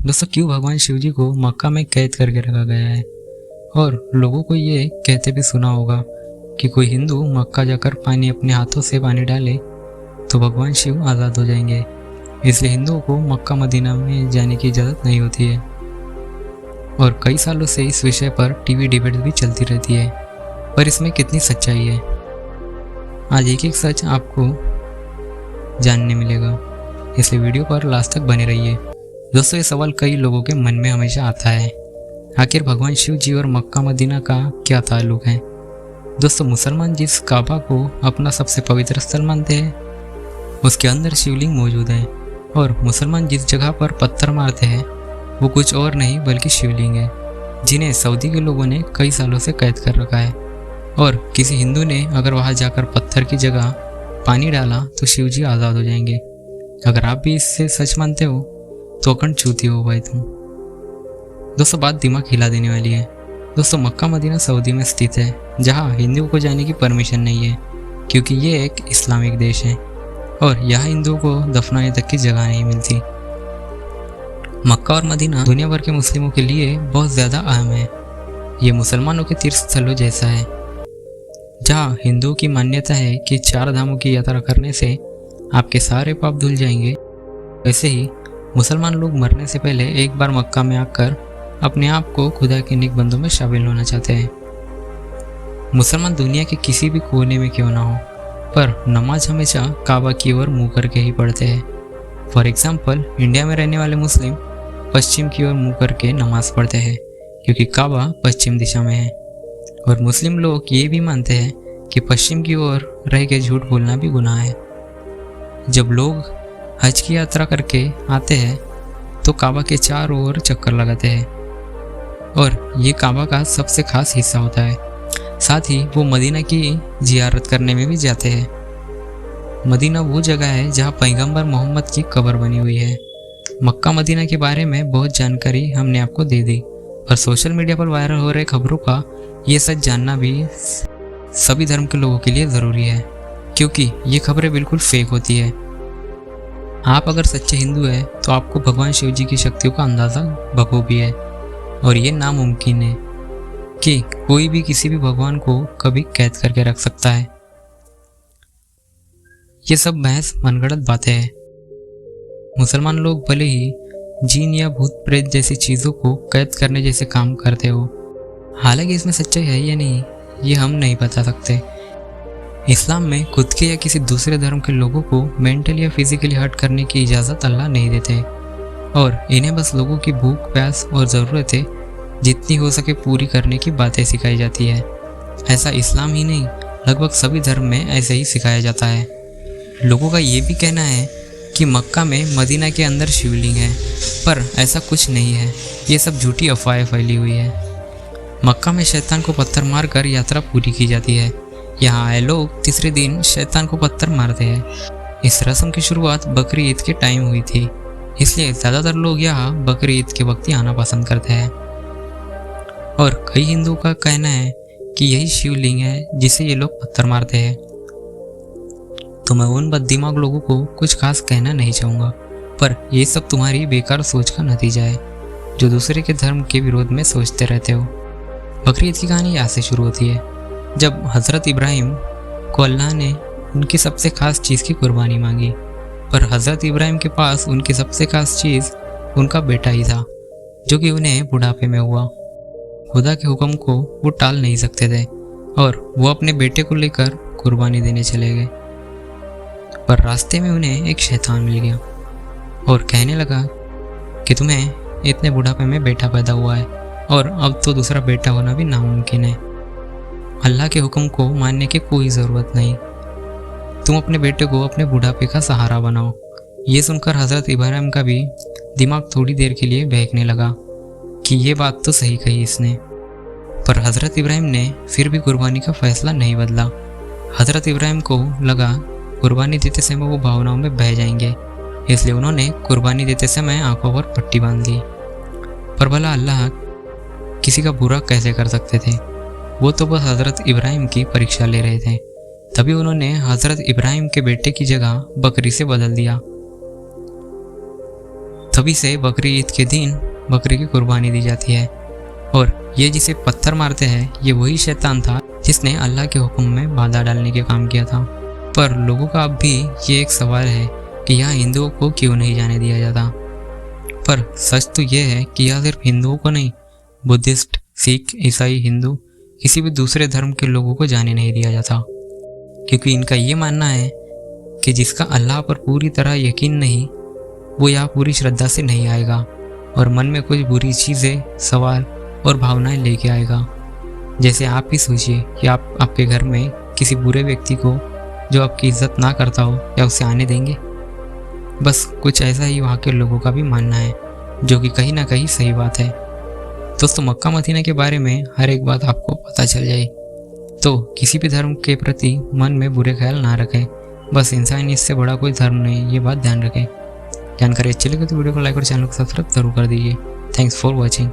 दोस्तों, क्यों भगवान शिव जी को मक्का में कैद करके रखा गया है? और लोगों को ये कहते भी सुना होगा कि कोई हिंदू मक्का जाकर पानी अपने हाथों से पानी डाले तो भगवान शिव आज़ाद हो जाएंगे। इसलिए हिंदुओं को मक्का मदीना में जाने की इजाज़त नहीं होती है। और कई सालों से इस विषय पर टीवी डिबेट भी चलती रहती है, पर इसमें कितनी सच्चाई है, आज एक एक सच आपको जानने मिलेगा। इसलिए वीडियो पर लास्ट तक बने रहिए। दोस्तों, ये सवाल कई लोगों के मन में हमेशा आता है, आखिर भगवान शिव जी और मक्का मदीना का क्या ताल्लुक है? दोस्तों, मुसलमान जिस काबा को अपना सबसे पवित्र स्थल मानते हैं, उसके अंदर शिवलिंग मौजूद है। और मुसलमान जिस जगह पर पत्थर मारते हैं वो कुछ और नहीं बल्कि शिवलिंग है, जिन्हें सऊदी के लोगों ने कई सालों से कैद कर रखा है। और किसी हिंदू ने अगर वहां जाकर पत्थर की जगह पानी डाला तो शिव जी आज़ाद हो जाएंगे। अगर आप भी इससे सच मानते हो तो अखंड चूती हो भाई तुम। दोस्तों, बात दिमाग हिला देने वाली है। दोस्तों, मक्का मदीना सऊदी में स्थित है, जहां हिंदुओं को जाने की परमिशन नहीं है, क्योंकि ये एक इस्लामिक देश है और यहाँ हिंदुओं को दफनाने तक की जगह नहीं मिलती। मक्का और मदीना दुनिया भर के मुस्लिमों के लिए बहुत ज़्यादा अहम है। ये मुसलमानों के तीर्थ स्थलों जैसा है। जहाँ हिंदुओं की मान्यता है कि 4 धामों की यात्रा करने से आपके सारे पाप धुल जाएंगे, वैसे ही मुसलमान लोग मरने से पहले एक बार मक्का में आकर अपने आप को खुदा के नेक बंदों में शामिल होना चाहते हैं। मुसलमान दुनिया के किसी भी कोने में क्यों ना हो, पर नमाज हमेशा काबा की ओर मुँह करके ही पढ़ते हैं। फॉर एग्जाम्पल, इंडिया में रहने वाले मुस्लिम पश्चिम की ओर मुँह करके नमाज पढ़ते हैं, क्योंकि काबा पश्चिम दिशा में है। और मुस्लिम लोग ये भी मानते हैं कि पश्चिम की ओर रह के झूठ बोलना भी गुनाह है। जब लोग हज की यात्रा करके आते हैं तो काबा के चारों ओर चक्कर लगाते हैं, और ये काबा का सबसे खास हिस्सा होता है। साथ ही वो मदीना की जियारत करने में भी जाते हैं। मदीना वो जगह है जहाँ पैगंबर मोहम्मद की कब्र बनी हुई है। मक्का मदीना के बारे में बहुत जानकारी हमने आपको दे दी, और सोशल मीडिया पर वायरल हो रहे खबरों का ये सच जानना भी सभी धर्म के लोगों के लिए ज़रूरी है, क्योंकि ये खबरें बिल्कुल फेक होती है। आप अगर सच्चे हिंदू हैं तो आपको भगवान शिव जी की शक्तियों का अंदाज़ा बखूबी है, और ये नामुमकिन है कि कोई भी किसी भी भगवान को कभी कैद करके रख सकता है। ये सब महज मनगढ़ंत बातें हैं। मुसलमान लोग भले ही जीन या भूत प्रेत जैसी चीज़ों को कैद करने जैसे काम करते हो, हालांकि इसमें सच्चाई है या नहीं ये हम नहीं बता सकते। इस्लाम में खुद के या किसी दूसरे धर्म के लोगों को मेंटली या फिजिकली हर्ट करने की इजाज़त अल्लाह नहीं देते, और इन्हें बस लोगों की भूख प्यास और ज़रूरतें जितनी हो सके पूरी करने की बातें सिखाई जाती है। ऐसा इस्लाम ही नहीं, लगभग सभी धर्म में ऐसे ही सिखाया जाता है। लोगों का ये भी कहना है कि मक्का में मदीना के अंदर शिवलिंग है, पर ऐसा कुछ नहीं है। ये सब झूठी अफवाहें फैली हुई है। मक्का में शैतान को पत्थर मारकर यात्रा पूरी की जाती है। यहाँ आए लोग तीसरे दिन शैतान को पत्थर मारते हैं। इस रस्म की शुरुआत बकरी ईद के टाइम हुई थी, इसलिए ज़्यादातर लोग यहाँ बकरी ईद के वक्त ही आना पसंद करते हैं। और कई हिंदुओं का कहना है कि यही शिवलिंग है जिसे ये लोग पत्थर मारते हैं। तो मैं उन बददिमाग लोगों को कुछ खास कहना नहीं चाहूँगा, पर ये सब तुम्हारी बेकार सोच का नतीजा है, जो दूसरे के धर्म के विरोध में सोचते रहते हो। बकरी ईद की कहानी यहाँ से शुरू होती है, जब हज़रत इब्राहिम को अल्लाह ने उनकी सबसे खास चीज़ की कुर्बानी मांगी, पर हज़रत इब्राहिम के पास उनकी सबसे खास चीज़ उनका बेटा ही था, जो कि उन्हें बुढ़ापे में हुआ। खुदा के हुक्म को वो टाल नहीं सकते थे, और वो अपने बेटे को लेकर कुर्बानी देने चले गए। पर रास्ते में उन्हें एक शैतान मिल गया और कहने लगा कि तुम्हें इतने बुढ़ापे में बेटा पैदा हुआ है, और अब तो दूसरा बेटा होना भी नामुमकिन है। अल्लाह के हुक्म को मानने की कोई ज़रूरत नहीं, तुम अपने बेटे को अपने बुढ़ापे का सहारा बनाओ। ये सुनकर हज़रत इब्राहिम का भी दिमाग थोड़ी देर के लिए बहकने लगा कि ये बात तो सही कही इसने। पर हज़रत इब्राहिम ने फिर भी कुर्बानी का फैसला नहीं बदला। हज़रत इब्राहिम को लगा कुर्बानी देते समय वो भावनाओं में बह जाएंगे, इसलिए उन्होंने कुर्बानी देते समय आंखों पर पट्टी बांध ली। पर भला अल्लाह किसी का बुरा कैसे कर सकते थे? वो तो बस हज़रत इब्राहिम की परीक्षा ले रहे थे। तभी उन्होंने हज़रत इब्राहिम के बेटे की जगह बकरी से बदल दिया। तभी से बकरी ईद के दिन बकरी की कुर्बानी दी जाती है। और ये जिसे पत्थर मारते हैं ये वही शैतान था जिसने अल्लाह के हुक्म में बाधा डालने के काम किया था। पर लोगों का अब भी ये एक सवाल है कि यहाँ हिंदुओं को क्यों नहीं जाने दिया जाता। पर सच तो ये है कि यहाँ सिर्फ हिंदुओं को नहीं, बुद्धिस्ट, सिख, ईसाई, हिंदू, किसी भी दूसरे धर्म के लोगों को जाने नहीं दिया जाता, क्योंकि इनका ये मानना है कि जिसका अल्लाह पर पूरी तरह यकीन नहीं वो यहाँ पूरी श्रद्धा से नहीं आएगा और मन में कुछ बुरी चीज़ें, सवाल और भावनाएं लेके आएगा। जैसे आप ही सोचिए कि आप आपके घर में किसी बुरे व्यक्ति को जो आपकी इज्जत ना करता हो या उसे आने देंगे। बस कुछ ऐसा ही वहाँ के लोगों का भी मानना है, जो कि कहीं ना कहीं सही बात है। दोस्तों, मक्का मदीना के बारे में हर एक बात आपको पता चल जाए तो किसी भी धर्म के प्रति मन में बुरे ख्याल ना रखें। बस इंसानियत से बड़ा कोई धर्म नहीं, ये बात ध्यान रखें। जानकारी अच्छी लगे तो वीडियो को लाइक और चैनल को सब्सक्राइब जरूर कर दीजिए। Thanks for watching.